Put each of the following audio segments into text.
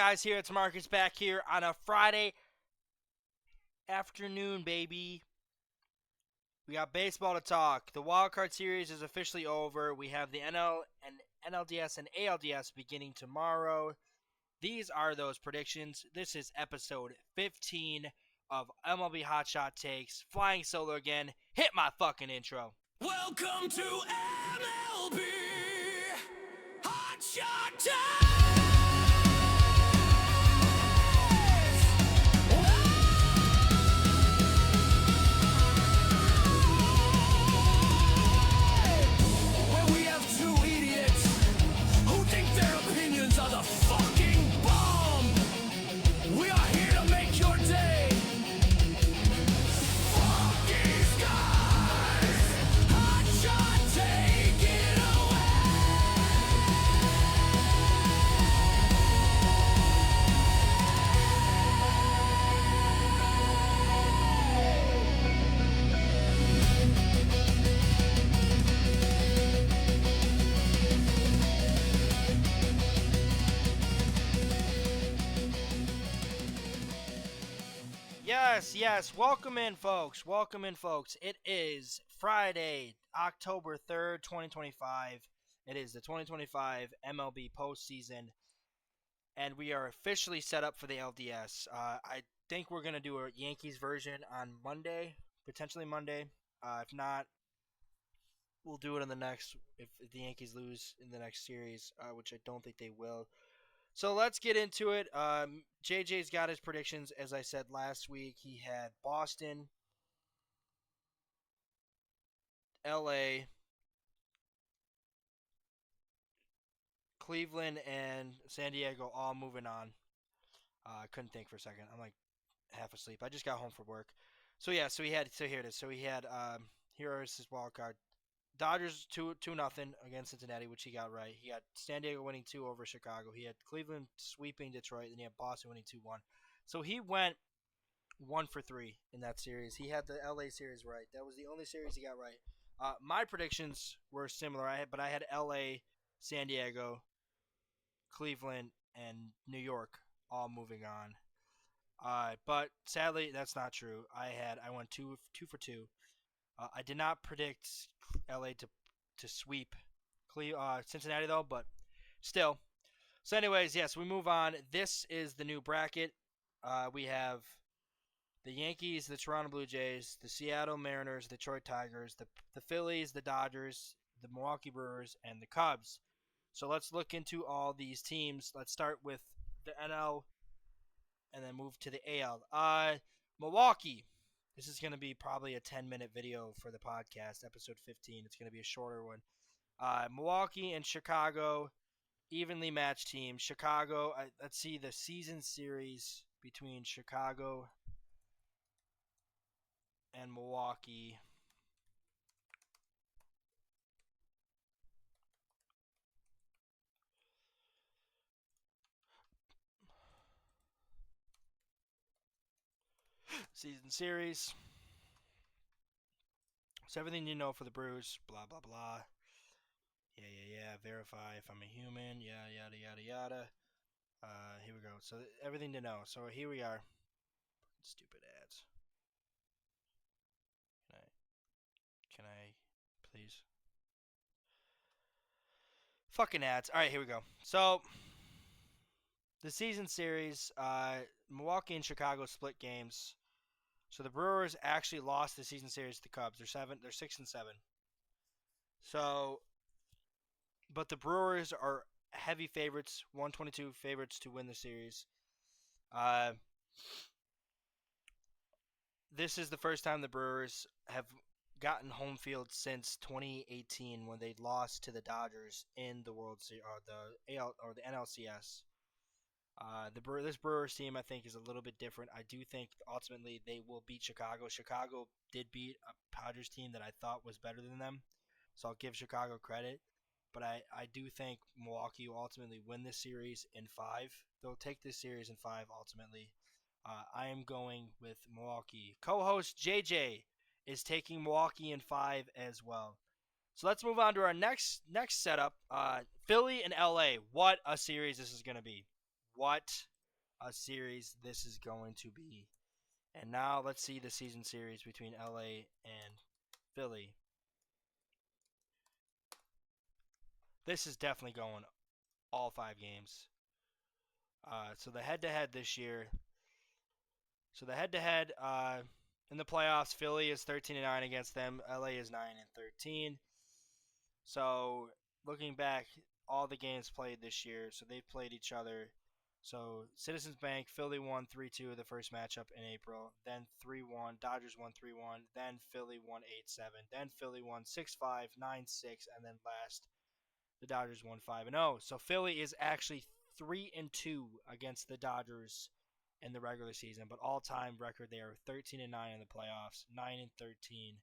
guys? Here it's Marcus back here on a Friday afternoon, baby. We got baseball to talk. The Wild Card Series is officially over. We have the NLDS and ALDS beginning tomorrow. These are those predictions. This is episode 15 of MLB Hotshot Takes. Flying solo again. Hit my fucking intro. Welcome to MLB Hotshot Takes! Where we have two idiots who think their opinions are the fucking bomb. We are here to make your day. Fuck these guys. Hotshot, take it Yes. Welcome in, folks. It is Friday, October 3rd, 2025. It is the 2025 MLB postseason, and we are officially set up for the LDS. I think we're going to do a Yankees version on Monday, potentially Monday. If not, we'll do it in the next, if the Yankees lose in the next series, which I don't think they will. So let's get into it. JJ's got his predictions. As I said last week, he had Boston, LA, Cleveland, and San Diego all moving on. I couldn't think for a second. I'm like half asleep. I just got home from work. So here it is. So he had here is his wild card. Dodgers 2-0 against Cincinnati, which he got right. He had San Diego winning 2 over Chicago. He had Cleveland sweeping Detroit, and he had Boston winning 2-1. So he went 1 for 3 in that series. He had the LA series right. That was the only series he got right. My predictions were similar. I had LA, San Diego, Cleveland, and New York all moving on. But sadly, that's not true. I went 2 for 2. I did not predict LA to sweep Cincinnati, though, but still. So anyways, yes, we move on. This is the new bracket. We have the Yankees, the Toronto Blue Jays, the Seattle Mariners, the Detroit Tigers, the Phillies, the Dodgers, the Milwaukee Brewers, and the Cubs. So let's look into all these teams. Let's start with the NL and then move to the AL. Milwaukee. This is going to be probably a 10-minute video for the podcast, episode 15. It's going to be a shorter one. Milwaukee and Chicago, evenly matched teams. Chicago, let's see the season series between Chicago and Milwaukee. Season series. So everything you know for the Brewers, blah, blah, blah. Yeah. Verify if I'm a human. Yada. Here we go. So everything to know. So here we are. Stupid ads. Can I please? Fucking ads. All right, here we go. So the season series, Milwaukee and Chicago split games. So the Brewers actually lost the season series to the Cubs. They're 6-7. So, but the Brewers are heavy favorites, 122 favorites to win the series. This is the first time the Brewers have gotten home field since 2018 when they lost to the Dodgers in the World Series, the AL or the NLCS. This Brewers team, I think, is a little bit different. I do think ultimately they will beat Chicago. Chicago did beat a Padres team that I thought was better than them, so I'll give Chicago credit. But I do think Milwaukee will ultimately win this series in 5. They'll take this series in 5 ultimately. I am going with Milwaukee. Co-host JJ is taking Milwaukee in 5 as well. So let's move on to our next setup. Philly and LA. What a series this is going to be. What a series this is going to be. And now let's see the season series between LA and Philly. This is definitely going all 5 games. So the head-to-head this year. So the head-to-head in the playoffs, Philly is 13-9 against them. LA is 9-13. So looking back, all the games played this year, so they've played each other. So Citizens Bank, Philly won 3-2 the first matchup in April. Then 3-1, Dodgers won 3-1. Then Philly won 8-7. Then Philly won 6-5, 9-6, and then last the Dodgers won 5-0. So Philly is actually 3-2 against the Dodgers in the regular season, but all-time record they are 13-9 in the playoffs. 9-13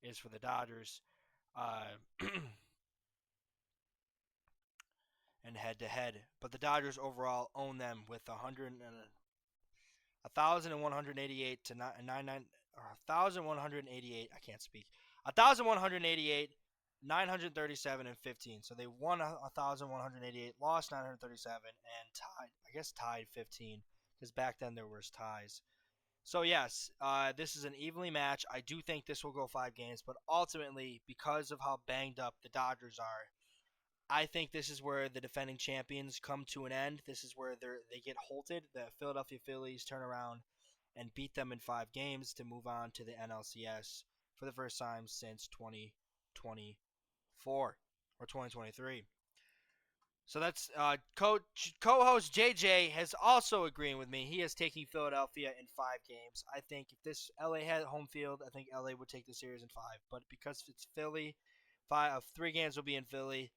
is for the Dodgers. And head-to-head, but the Dodgers overall own them with 1,188 to 99 or 1,188. I can't speak. 1,188, 937 and 15. So they won 1,188, lost 937, and tied. I guess tied 15 because back then there was ties. So yes, this is an evenly match. I do think this will go 5 games, but ultimately, because of how banged up the Dodgers are, I think this is where the defending champions come to an end. This is where they get halted. The Philadelphia Phillies turn around and beat them in 5 games to move on to the NLCS for the first time since 2024 or 2023. So that's co-host JJ has also agreeing with me. He is taking Philadelphia in 5 games. I think if this LA had home field, I think LA would take the series in 5. But because it's Philly, 3 games will be in Philly.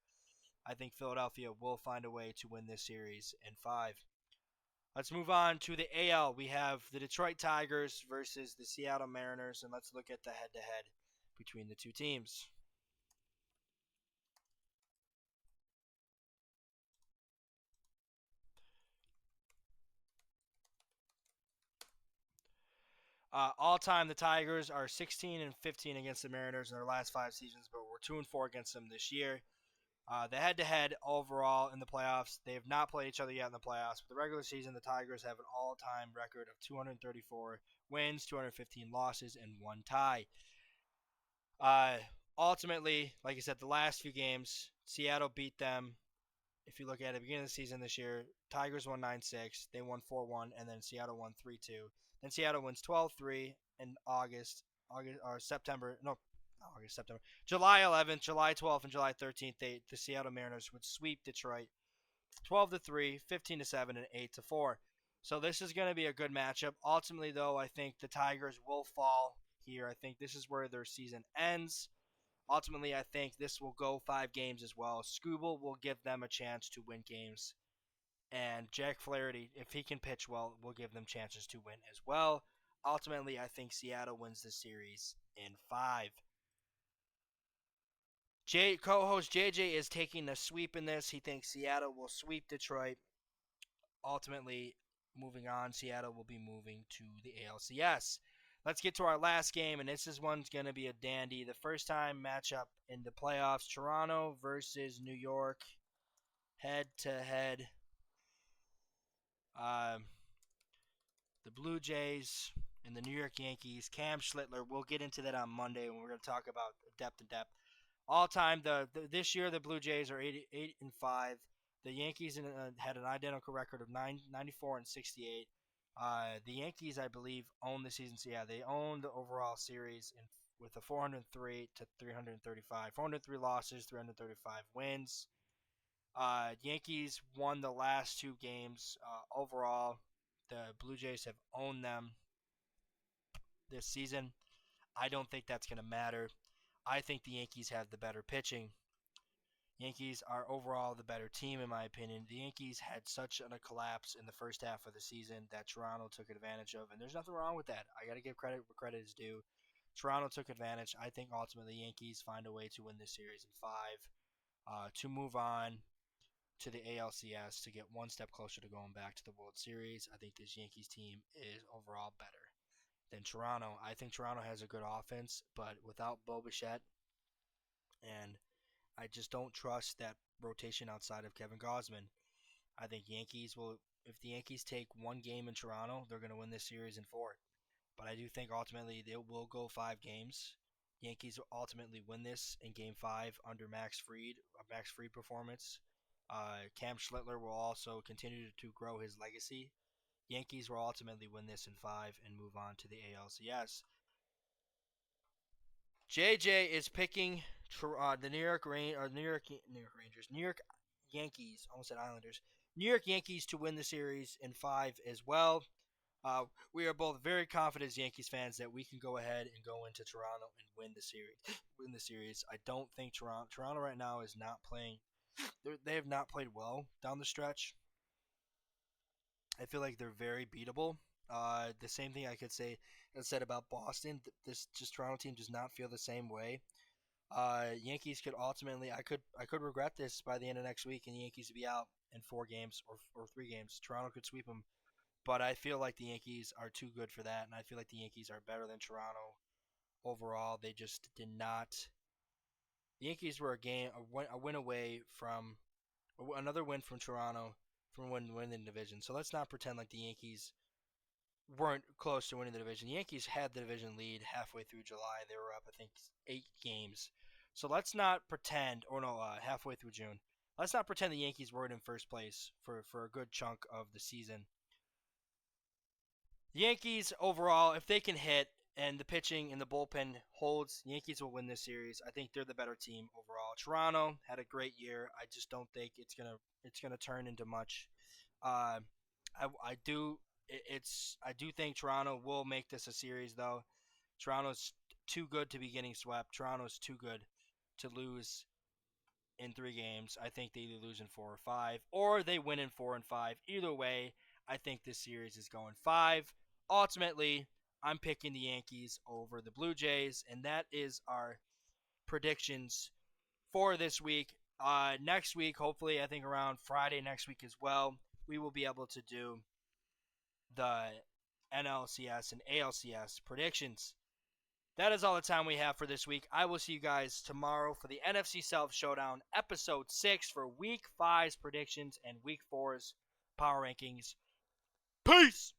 I think Philadelphia will find a way to win this series in 5. Let's move on to the AL. We have the Detroit Tigers versus the Seattle Mariners, and let's look at the head-to-head between the two teams. All time, the Tigers are 16-15 against the Mariners in their last 5 seasons, but we're 2-4 against them this year. The head-to-head overall in the playoffs, they have not played each other yet in the playoffs. But the regular season, the Tigers have an all-time record of 234 wins, 215 losses, and 1 tie. Uh, Ultimately, like I said, the last few games, Seattle beat them. If you look at it, beginning of the season this year, Tigers won 9-6, they won 4-1, and then Seattle won 3-2. Then Seattle wins 12-3 in July 11th, July 12th, and July 13th. The Seattle Mariners would sweep Detroit 12-3, 15-7, and 8-4. So this is going to be a good matchup. Ultimately, though, I think the Tigers will fall here. I think this is where their season ends. Ultimately, I think this will go 5 games as well. Scooble will give them a chance to win games. And Jack Flaherty, if he can pitch well, will give them chances to win as well. Ultimately, I think Seattle wins the series in 5. Co-host JJ is taking the sweep in this. He thinks Seattle will sweep Detroit. Ultimately, moving on, Seattle will be moving to the ALCS. Let's get to our last game, and this is one's going to be a dandy. The first time matchup in the playoffs, Toronto versus New York, head-to-head. The Blue Jays and the New York Yankees. Cam Schlittler, we'll get into that on Monday when we're going to talk about depth and depth. All time, this year the Blue Jays are 8-5. The Yankees had an identical record of 94 and 68. The Yankees, I believe, own the season. So yeah, they own the overall series with a 403 to 335. 403 losses, 335 wins. Yankees won the last 2 games. Overall, the Blue Jays have owned them this season. I don't think that's going to matter. I think the Yankees have the better pitching. Yankees are overall the better team, in my opinion. The Yankees had such a collapse in the first half of the season that Toronto took advantage of, and there's nothing wrong with that. I got to give credit where credit is due. Toronto took advantage. I think ultimately the Yankees find a way to win this series in 5 to move on to the ALCS to get one step closer to going back to the World Series. I think this Yankees team is overall better than Toronto. I think Toronto has a good offense, but without Bo Bichette, and I just don't trust that rotation outside of Kevin Gausman. I think Yankees will if the Yankees take one game in Toronto, they're going to win this series in four. But I do think ultimately they will go 5 games. Yankees will ultimately win this in Game 5 under Max Fried, a Max Fried performance. Cam Schlittler will also continue to grow his legacy. Yankees will ultimately win this in 5 and move on to the ALCS. JJ is picking the New York Rangers, New York Yankees, almost said Islanders, New York Yankees to win the series in 5 as well. We are both very confident as Yankees fans that we can go ahead and go into Toronto and win the series. I don't think Toronto right now is not playing. They have not played well down the stretch. I feel like they're very beatable. The same thing I could say said about Boston. This just Toronto team does not feel the same way. Yankees could ultimately, I could regret this by the end of next week, and the Yankees would be out in 4 games or 3 games. Toronto could sweep them, but I feel like the Yankees are too good for that, and I feel like the Yankees are better than Toronto overall. They just did not. The Yankees were a win away from another win from Toronto from winning the division. So let's not pretend like the Yankees weren't close to winning the division. The Yankees had the division lead halfway through July. They were up, I think, 8 games. So let's not pretend, halfway through June. Let's not pretend the Yankees weren't in first place for a good chunk of the season. The Yankees overall, if they can hit and the pitching and the bullpen holds, the Yankees will win this series. I think they're the better team overall. Toronto had a great year. I just don't think it's gonna turn into much. I do think Toronto will make this a series though. Toronto's too good to be getting swept. Toronto's too good to lose in 3 games. I think they either lose in 4 or 5, or they win in 4 and 5. Either way, I think this series is going 5. Ultimately, I'm picking the Yankees over the Blue Jays, and that is our predictions for this week. Next week, hopefully, I think around Friday next week as well, we will be able to do the NLCS and ALCS predictions. That is all the time we have for this week. I will see you guys tomorrow for the NFC South Showdown, Episode 6 for Week 5's predictions and Week 4's power rankings. Peace!